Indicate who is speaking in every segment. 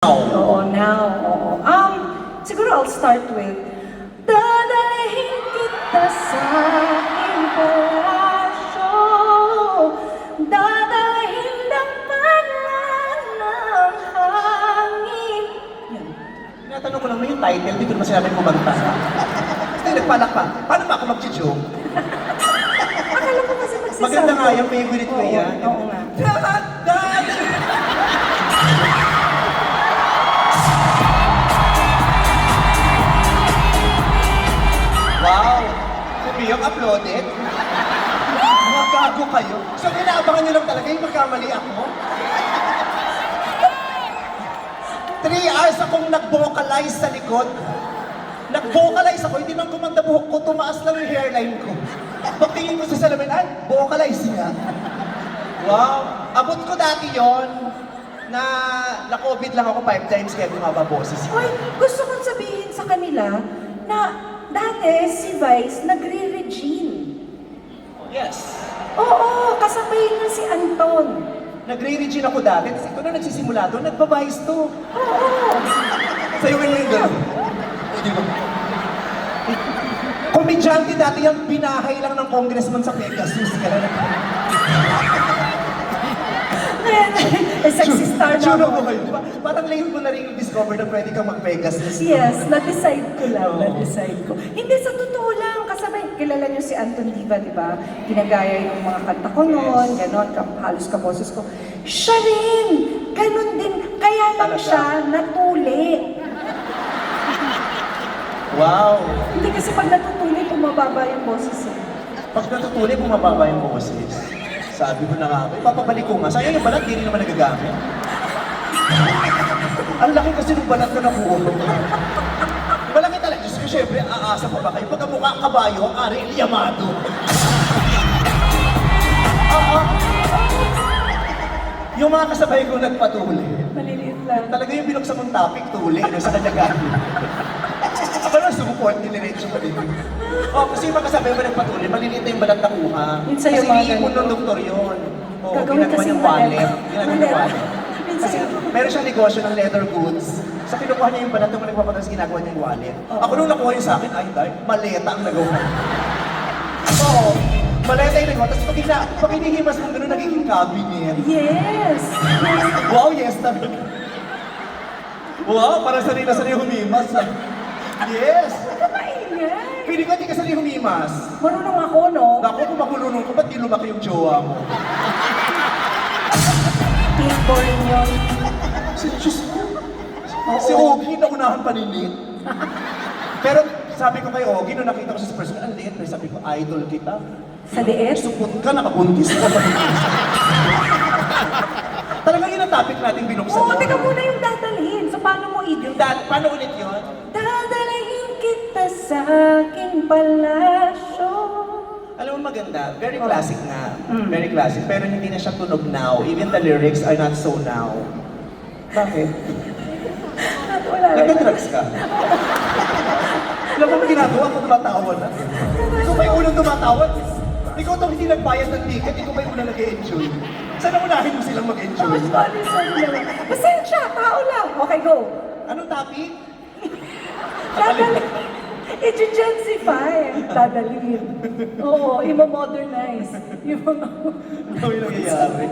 Speaker 1: Oo, now. Oo. Siguro I'll start with, dadalhin kita sa aking palasyo, dadalhin ng palan ng hangin. Yan.
Speaker 2: Tinatanong ko lang yung title, hindi ko naman sinabi ko banta. Hindi, nagpalak pa. Paano ba ako mag-joke?
Speaker 1: Akala ko kasi magsasabi.
Speaker 2: Maganda nga yung favorite ko yan.
Speaker 1: Oo nga.
Speaker 2: Wow! Kumiyong uploaded? Mga gago kayo. So, inaabangan nyo lang talaga yung magkamali ako? 3 hours akong nag-vocalize sa likod. Nag-vocalize ako, hindi man kumanda buhok ko, tumaas lang yung hairline ko. Pagtingin ko sa salamin, ay, vocalize niya. Wow! Abot ko dati yon na-COVID lang ako 5 times kaya bumaba boses.
Speaker 1: Hoy, gusto kong sabihin sa kanila na dati si Vice nagre-regine.
Speaker 2: Yes.
Speaker 1: Oo, kasabay niya si Anton.
Speaker 2: Nagre-regine ako dati, kasi ito na nagsisimula doon, nagbabayis to.
Speaker 1: Oo.
Speaker 2: Sa'yo mo yung gano'n. Hindi ba? Komedyante dati yung binahay lang ng congressman sa Pegasus.
Speaker 1: Sexy star na
Speaker 2: Sure
Speaker 1: ako.
Speaker 2: mo kayo, di ba? Parang late mo na rin discover na pwede kang mag-Pegasus.
Speaker 1: Yes, na-decide ko lang,
Speaker 2: Oo.
Speaker 1: na-decide ko. Hindi, sa totoo lang, kasabay, kilala niyo si Anton Diva, di ba? Ginagaya yung mga kanta ko noon, ganon, halos kaboses ko. Siya rin, ganon din, kaya lang
Speaker 2: Talaga?
Speaker 1: siya natuli.
Speaker 2: Wow!
Speaker 1: Hindi kasi pag natutuli, bumababa yung boses eh.
Speaker 2: Pag natutuloy, bumababa yung boses. Sabi ko na nga, ipapabalik ko nga. Sayang yung balat, di rin naman nagagamit. Ang laki kasi ng balat na nakuha ko. Malaki talaga. Diyos ko, syempre, aasa pa ba kayo? Pagka mukha kabayo, Ariel Yamado. Yung mga kasabay ko nagpatuli.
Speaker 1: Maliliit lang.
Speaker 2: Talaga yung binuksan mong topic, tuli, ano, sa kanya gamit. Ako naman sumuport, niliretso ko din. Kasi yung mga kasabay mo nagpatuli, maliliit na yung balat na kuha.
Speaker 1: Minsan
Speaker 2: Kasi
Speaker 1: yung mga
Speaker 2: iniipon
Speaker 1: ganito.
Speaker 2: ng doktor yun. Oo,
Speaker 1: Gagawin
Speaker 2: ginagawa
Speaker 1: kasing
Speaker 2: niyang
Speaker 1: wallet.
Speaker 2: wallet. Ginagawa niyang wallet. Kasi meron siyang negosyo ng leather goods. Sa kinukuha niya yung balat ng nagpapatas, ginagawa niya yung wallet. Ako nung nakuha yun sa akin, ay, dahil maleta ang nagawa. Oo, maleta yung nagawa. Tapos pag hinihimas mo gano'n, nagiging cabinet.
Speaker 1: Yes!
Speaker 2: Wow, yes, talaga. Wow, parang sanay na sanay humimas. Yes!
Speaker 1: Ano maingay?
Speaker 2: Pili ko, hindi ka sanay humimas.
Speaker 1: Marunong ako, no?
Speaker 2: Naku, kung makulunong ko, ba't di lumaki yung jowa mo?
Speaker 1: Pinborn yun.
Speaker 2: Diyos ko. Si Ogie, naunahan paninit. Pero sabi ko kay Ogie, nung nakita ko siya sa person, ang liit. Pero sabi ko, idol kita.
Speaker 1: Sa liit?
Speaker 2: Supot ka, nakabuntis ka. Talagang yun ang topic natin binuksan.
Speaker 1: Oo, teka muna yung dadalhin. So, paano mo
Speaker 2: Yung paano ulit yun?
Speaker 1: dadalhin kita sa aking palasyo.
Speaker 2: Alam mo maganda, very classic na. Very classic, pero hindi na siya tunog now. Even the lyrics are not so now. Bakit?
Speaker 1: At wala lang.
Speaker 2: Nagka-drugs ka? Alam mo ginagawa ko tumatawa na. Ikaw pa yung unang tumatawa. Ikaw itong hindi nagbayad ng ticket, ikaw pa yung unang nag-enjoy. Sana unahin mo silang mag-enjoy.
Speaker 1: Sorry. Pasensya, tao lang. Okay, go.
Speaker 2: Anong topic?
Speaker 1: Dadalhin. I-gensify. Dadalhin. Oo, i-modernize. Yung mga...
Speaker 2: Ano yung nangyayari?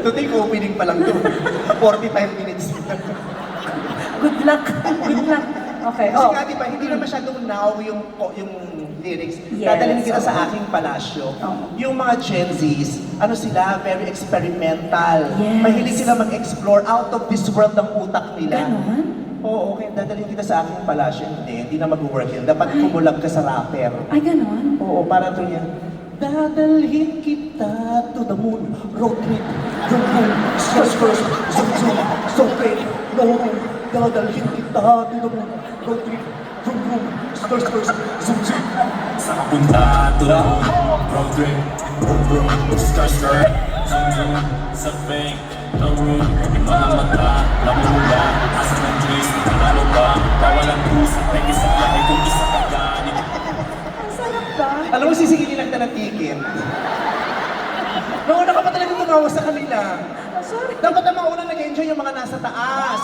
Speaker 2: Today, opening pa lang to. 45 minutes.
Speaker 1: Good luck. Good luck. Okay,
Speaker 2: Kasi
Speaker 1: oh.
Speaker 2: nga, di ba, hindi na masyadong now yung lyrics.
Speaker 1: Yes,
Speaker 2: Dadalhin kita
Speaker 1: oo.
Speaker 2: sa aking palasyo.
Speaker 1: Oo.
Speaker 2: Yung mga Gen Zs, ano sila, very experimental.
Speaker 1: Yes.
Speaker 2: Mahilig sila mag-explore out of this world ng utak nila.
Speaker 1: Ganon?
Speaker 2: Oo, okay, dadalhin kita sa aking palasyo. Hindi na mag-work yun. Dapat kumulag ka sa rapper.
Speaker 1: Ay, ganon?
Speaker 2: Oo, parang ito niya. Dadalhin kita to the moon, road trip, zoom zoom, stress first, zoom zoom, so great, no, dadalhin kita to the moon, road trip, zoom zoom, stress first, zoom zoom.
Speaker 3: Sa kapunta to the road trip, boom boom, skirt skirt, zoom zoom, sa fake, no room, mga mata, namula, asa ng Diyos, ano ba, bawalang cruise, may isa lahat kung isa ka gani.
Speaker 1: Ang sarap ba?
Speaker 2: Alam mo, sisigilin lang kita ng ticket. Nauna ka pa talaga tumawag ikaw sa kanila.
Speaker 1: Sorry.
Speaker 2: Dapat ang mga unang nag-enjoy yung mga nasa taas.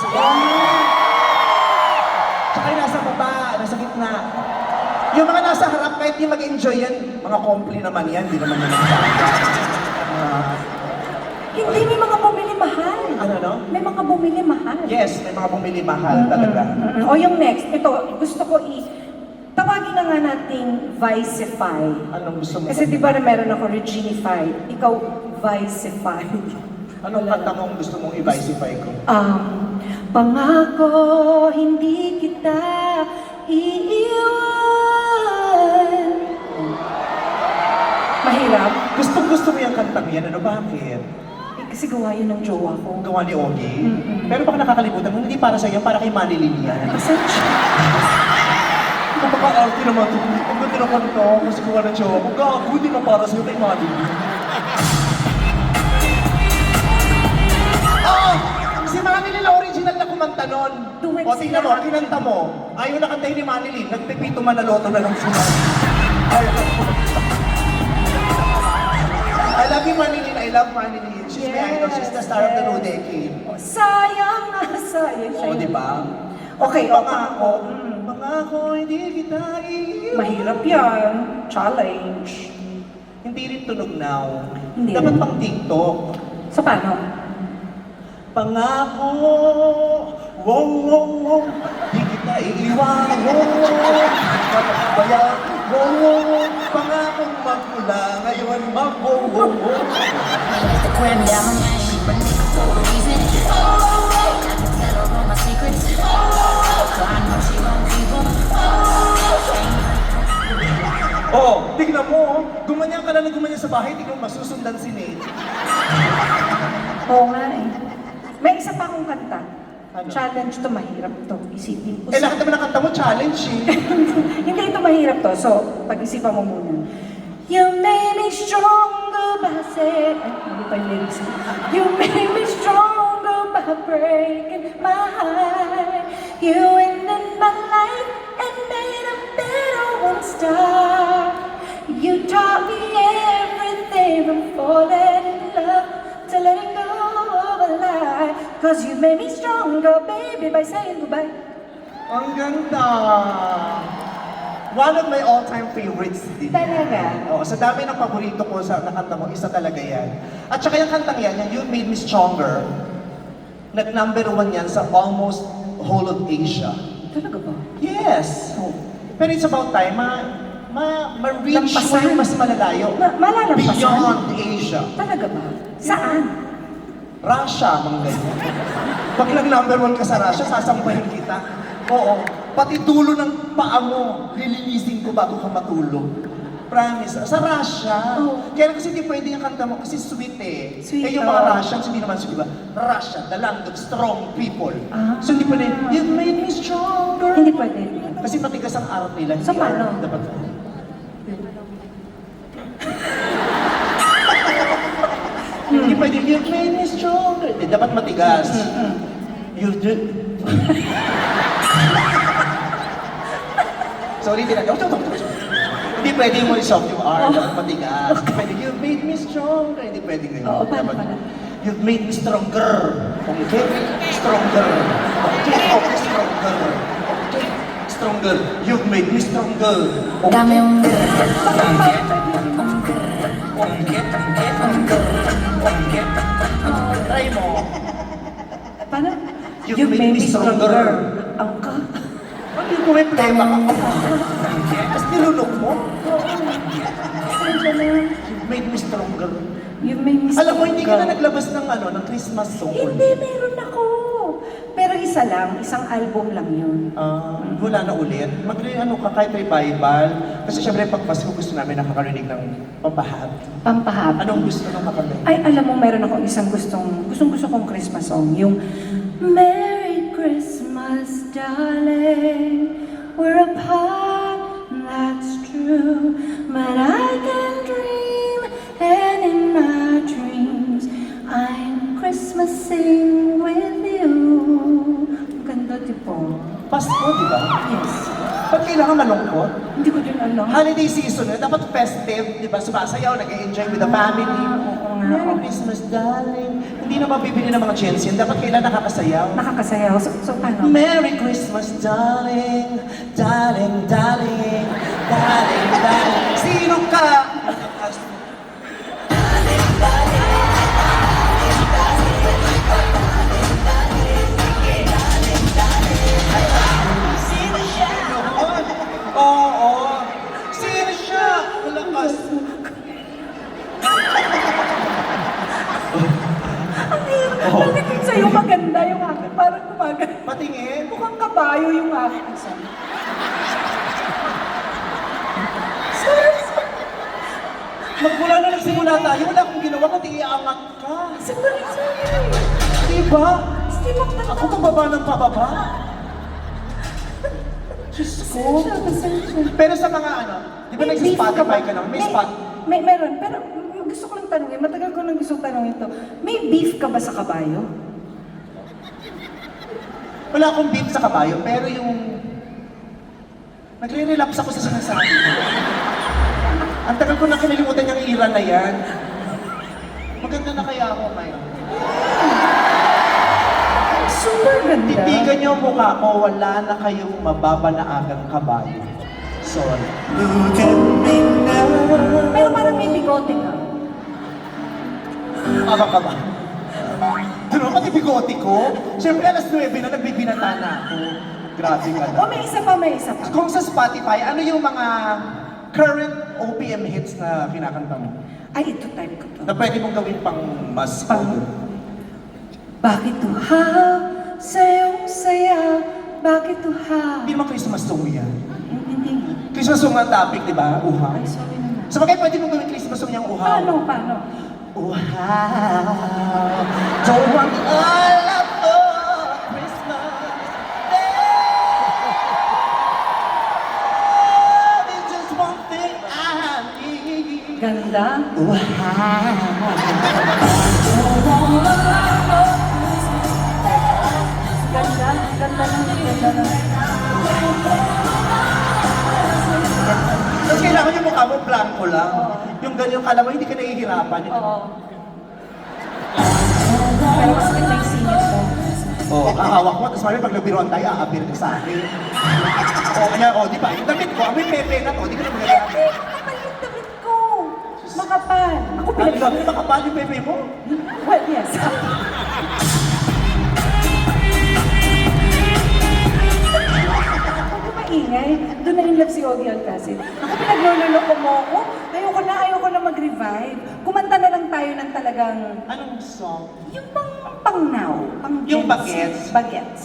Speaker 2: Tsaka yung nasa baba, nasa gitna. Yung mga nasa harap, kahit di mag-enjoy yan, mga kompli naman yan, di naman yan.
Speaker 1: Hindi, may mga bumili mahal.
Speaker 2: Ano, no?
Speaker 1: May mga bumili mahal.
Speaker 2: Yes, may mga bumili mahal talaga.
Speaker 1: O yung next, ito, gusto ko tawagin na nga nating Vicify.
Speaker 2: Anong gusto mo?
Speaker 1: Kasi di ba na meron ako Reginify, ikaw Vicify.
Speaker 2: Anong kanta mong gusto mong i-vicify ko?
Speaker 1: Pangako hindi kita iiwan. Mahirap.
Speaker 2: Gusto mo yung kantang yan, ano bakit?
Speaker 1: Kasi gawa yun ng jowa ko.
Speaker 2: Gawa ni Ogie? Pero baka nakakalimutan mo, hindi para sa iyo, para kay Manilin yan.
Speaker 1: Pasensya.
Speaker 2: Kapaka-arte naman ito. Ang ganda naman ito, kasi gawa ng jowa ko. Gago, hindi na para sa iyo kay Manilin. Si Manilin na original na kumanta nun.
Speaker 1: Duet
Speaker 2: O tingnan mo,
Speaker 1: sila.
Speaker 2: kinanta mo. Ayaw na kantahin ni Manilin, nagpipito manaloto na lang sila. I love you, Manilin. I love Manilin. She's my idol. She's the star of the new decade.
Speaker 1: Sayang na sayang.
Speaker 2: Oo, di ba?
Speaker 1: Okay,
Speaker 2: Pangako. Pangako, hindi kita iiwan.
Speaker 1: Mahirap yan. Challenge.
Speaker 2: Hindi rin tunog now.
Speaker 1: Hindi
Speaker 2: Dapat
Speaker 1: rin.
Speaker 2: pang TikTok.
Speaker 1: So paano?
Speaker 2: Pangako, wow, wow, wow, di kita iiwan, wow, wow, kapagbayan, wow, wow, wow, pangakong magmula, ngayon mag, wow, wow, wow.
Speaker 4: The gram down, she running for a reason. Oh, I can tell her all my secrets. Oh, I know she gon' keep 'em.
Speaker 2: Tignan mo, gumanyan ka na gumanyan sa bahay, tignan mo, masusundan si Nate.
Speaker 1: Oo nga eh. May isa pa akong kanta.
Speaker 2: Ano?
Speaker 1: Challenge to, mahirap to. Isipin ko.
Speaker 2: Lahat naman ng kanta mo, challenge eh.
Speaker 1: Hindi ito mahirap to. So, pag-isipan mo muna. You made me stronger by saying... Ay, hindi pa yung lyrics. You made me stronger by breaking my heart. You ended my life and made a better one start. You taught me everything from falling in love to letting go of a lie. Cause you made me stronger, baby, by saying goodbye.
Speaker 2: Ang ganda! One of my all-time favorites din.
Speaker 1: Talaga?
Speaker 2: Oo, sa dami ng paborito ko sa nakanta mo, isa talaga yan. At saka yung kantang yan, yung You Made Me Stronger, nag-number 1 yan sa almost whole of Asia.
Speaker 1: Talaga ba?
Speaker 2: Yes! Pero it's about time, ma-reach mo
Speaker 1: Lampasan.
Speaker 2: yung mas malalayo.
Speaker 1: Malalampasan?
Speaker 2: Beyond Asia.
Speaker 1: Talaga ba? Saan?
Speaker 2: Russia, mga ganyan. Pag nag-number 1 ka sa Russia, sasampahin kita. Oo. Pati dulo ng paa mo, lilinisin ko bago ka matulog. Promise. Sa Russia.
Speaker 1: Oh.
Speaker 2: Kaya kasi hindi pwede yung kanta mo kasi sweet eh.
Speaker 1: Sweet,
Speaker 2: Kaya yung mga
Speaker 1: oh.
Speaker 2: Russians, hindi naman sweet, diba? Russia, the land of strong people.
Speaker 1: Ah.
Speaker 2: So hindi pwede, you made me stronger.
Speaker 1: Hindi pwede.
Speaker 2: Kasi matigas ang arot nila.
Speaker 1: So,
Speaker 2: Hindi
Speaker 1: paano?
Speaker 2: arot, dapat. Hindi pwede, you made me stronger. Dapat matigas. You do... Sorry, hindi na. Hindi pwede yung soft yung R, dapat matigas. Hindi pwede, you made me stronger. Hindi pwede ngayon.
Speaker 1: Oo, paano,
Speaker 2: Dapat,
Speaker 1: paano?
Speaker 2: you've made me stronger. Okay? Stronger. Okay, okay, stronger. Okay, stronger. You've made me stronger.
Speaker 4: Dame un
Speaker 2: Try mo.
Speaker 1: Paano?
Speaker 2: You made me stronger.
Speaker 1: Ang ka?
Speaker 2: Hindi ko may plema ka. Tapos nilunok mo. You've made me stronger.
Speaker 1: You made me
Speaker 2: Alam mo, hindi ka na
Speaker 1: stronger.
Speaker 2: naglabas ng ng Christmas song.
Speaker 1: Hindi, meron ako. Pero isa lang, isang album lang yun.
Speaker 2: Wala na ulit. Ka kahit revival. Kasi syempre pag Pasko gusto namin nakakarinig ng pampahabi.
Speaker 1: Pampahabi.
Speaker 2: Anong gusto ng makarinig?
Speaker 1: Ay, alam mo, meron ako isang gustong kong Christmas song. Yung Merry Christmas, darling. We're apart, that's true. But I can dream, and in my dreams, I'm Christmasing with you. Ang ganda, di ba?
Speaker 2: Pasko, di ba?
Speaker 1: Yes.
Speaker 2: Ba't kailangan malungkot?
Speaker 1: Hindi ko din alam.
Speaker 2: Holiday season na, dapat festive, di ba? Sumasayaw, nag-enjoy with the family.
Speaker 1: Oo nga.
Speaker 2: Merry Christmas, darling. Hindi naman bibili ng mga Gen Z. Dapat kailan nakakasayaw.
Speaker 1: Nakakasayaw. So paano?
Speaker 2: Merry Christmas, darling. Darling, darling. Darling, darling. Sino ka? Sino siya? Oo. Sino siya? Malakas.
Speaker 1: Bakit yung sa'yo maganda yung akin? Parang gumaganda.
Speaker 2: Patingin.
Speaker 1: Mukhang kabayo yung akin. Sorry.
Speaker 2: Magmula na nagsimula tayo, wala akong ginawa kundi iangat ka.
Speaker 1: Sorry.
Speaker 2: Diba?
Speaker 1: Stimok na
Speaker 2: Ako pababa ng pababa. Diyos ko. Pero sa mga ano, di ba nag-Spotify ka naman? May spot.
Speaker 1: Meron, pero gusto ko lang tanungin, matagal ko nang gusto tanungin to. May beef ka ba sa kabayo?
Speaker 2: Wala akong beef sa kabayo, pero yung... Nagre-relapse ako sa sinasabi ko. Ang tagal ko na kinalimutan yung era na yan. Maganda na kaya ako ngayon.
Speaker 1: Super ganda.
Speaker 2: Titigan niyo ang mukha ko, wala na kayong mababanaagang kabayo. Sorry. Look at me now.
Speaker 1: Pero parang may bigote ka.
Speaker 2: Aba ka ba? Doon pati bigote ko. Siyempre alas 9 na nagbibinata na ako. Grabe ka
Speaker 1: O
Speaker 2: na.
Speaker 1: may isa pa, may isa pa.
Speaker 2: Kung sa Spotify, ano yung mga current OPM hits na kinakanta mo?
Speaker 1: Ay, ito type ko to.
Speaker 2: Na pwede mong gawin pang mas
Speaker 1: Bakit tuhaw sa'yong saya? Bakit tuhaw?
Speaker 2: Hindi naman Christmas song yan.
Speaker 1: Hindi nga.
Speaker 2: Christmas song ang topic, di ba? Uhaw.
Speaker 1: Ay, sorry naman.
Speaker 2: So bagay pwede mong gawin Christmas song yung uhaw.
Speaker 1: Paano?
Speaker 2: Uhaw. Don't want all of Christmas. There's just one thing I need.
Speaker 1: Ganda. Ganda na.
Speaker 2: Tapos kailangan yung mukha mo blanco lang. Yung ganyan, kala mo hindi ka nahihirapan.
Speaker 1: Oo. Pero mas ganda yung singit mo.
Speaker 2: Oo, hahawak mo, tapos mami pag nagbiruan tayo, aabir ka sa akin. Oo, kaya, di ba? Yung damit ko, may pepe na to, di ka na magagamit.
Speaker 1: Hindi, makapal yung damit ko. Makapal. Ako
Speaker 2: Ano
Speaker 1: pinag-
Speaker 2: sabi, makapal yung pepe mo?
Speaker 1: Well, yes. Huwag ka maingay. Doon na in love si Ogie Alcacid. Ako pinagluloko mo ako. Ayoko na mag-revive. Kumanta na lang tayo ng talagang
Speaker 2: Anong song?
Speaker 1: yung pang now. Pang
Speaker 2: Yung
Speaker 1: Gen Z.
Speaker 2: bagets?
Speaker 1: Bagets.